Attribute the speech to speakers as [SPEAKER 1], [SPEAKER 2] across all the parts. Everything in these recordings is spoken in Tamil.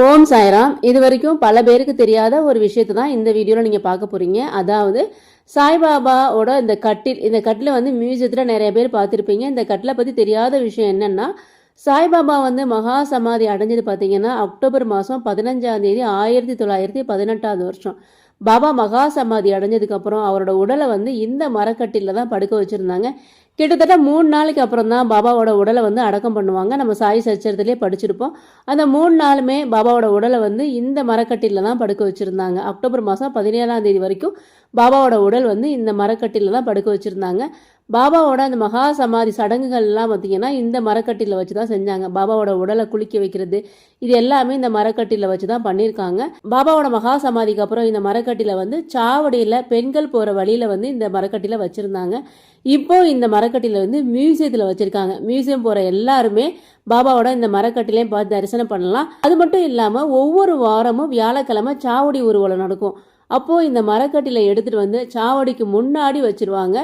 [SPEAKER 1] ஓம் சாய்ராம். இது வரைக்கும் பல பேருக்கு தெரியாத ஒரு விஷயத்தை தான் இந்த வீடியோவில் நீங்கள் பார்க்க போகிறீங்க. அதாவது சாய்பாபாவோட இந்த கட்டில் வந்து மியூசியத்தில் நிறைய பேர் பார்த்துருப்பீங்க. இந்த கட்டிலை பற்றி தெரியாத விஷயம் என்னென்னா, சாய்பாபா வந்து மகா சமாதி அடைஞ்சது பார்த்தீங்கன்னா அக்டோபர் மாதம் 15ஆம் தேதி 1918 வருஷம். பாபா மகா சமாதி அடைஞ்சதுக்கப்புறம் அவரோட உடலை வந்து இந்த மரக்கட்டில தான் படுக்க வச்சுருந்தாங்க. கிட்டத்தட்ட 3 நாளைக்கு அப்புறம் தான் பாபாவோட உடலை வந்து அடக்கம் பண்ணுவாங்க. நம்ம சாய் சச்சரத்திலே படிச்சிருப்போம். அந்த 3 நாளுமே பாபாவோட உடலை வந்து இந்த மரக்கட்டில தான் படுக்க வச்சுருந்தாங்க. அக்டோபர் மாதம் 17ஆம் தேதி வரைக்கும் பாபாவோட உடல் வந்து இந்த மரக்கட்டில தான் படுக்க வச்சுருந்தாங்க. பாபாவோட அந்த மகா சமாதி சடங்குகள்லாம் பார்த்தீங்கன்னா இந்த மரக்கட்டில வச்சு தான் செஞ்சாங்க. பாபாவோட உடலை குளிக்க வைக்கிறது, இது எல்லாமே இந்த மரக்கட்டில வச்சு தான் பண்ணியிருக்காங்க. பாபாவோட மகா சமாதிக்கு அப்புறம் இந்த மரக்கட்டில வந்து சாவடியில் பெண்கள் போகிற வழியில் வந்து இந்த மரக்கட்டில வச்சுருந்தாங்க. இப்போ இந்த மரக்கட்டில வந்து மியூசியத்தில் வச்சுருக்காங்க. மியூசியம் போகிற எல்லாருமே பாபாவோட இந்த மரக்கட்டிலையும் பார்த்து தரிசனம் பண்ணலாம். அது மட்டும் இல்லாமல் ஒவ்வொரு வாரமும் வியாழக்கிழமை சாவடி ஊர்வலம் நடக்கும். அப்போது இந்த மரக்கட்டில எடுத்துகிட்டு வந்து சாவடிக்கு முன்னாடி வச்சுருவாங்க.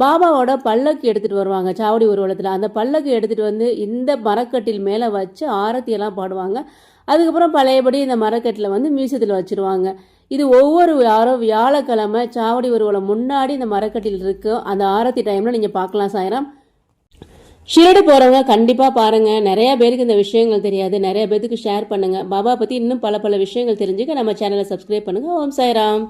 [SPEAKER 1] பாபாவோட பல்லக்கு எடுத்துகிட்டு வருவாங்க சாவடி ஊர்வலத்தில். அந்த பல்லக்கு எடுத்துகிட்டு வந்து இந்த மரக்கட்டில் மேலே வச்சு ஆரத்தியெல்லாம் பாடுவாங்க. அதுக்கப்புறம் பழையபடி இந்த மரக்கட்டில் வந்து மியூசியத்தில் வச்சுருவாங்க. இது ஒவ்வொரு வாரம் வியாழக்கிழமை சாவடி ஊர்வலம் முன்னாடி இந்த மரக்கட்டில் இருக்கும். அந்த ஆரத்தி டைமில் நீங்கள் பார்க்கலாம் சாய்ராம். ஷீரடி போகிறவங்க கண்டிப்பாக பாருங்கள். நிறைய பேருக்கு இந்த விஷயங்கள் தெரியாது, நிறைய பேருக்கு ஷேர் பண்ணுங்கள். பாபா பற்றி இன்னும் பல விஷயங்கள் தெரிஞ்சுக்க நம்ம சேனலை சப்ஸ்கிரைப் பண்ணுங்கள். ஓம் சாய்ராம்.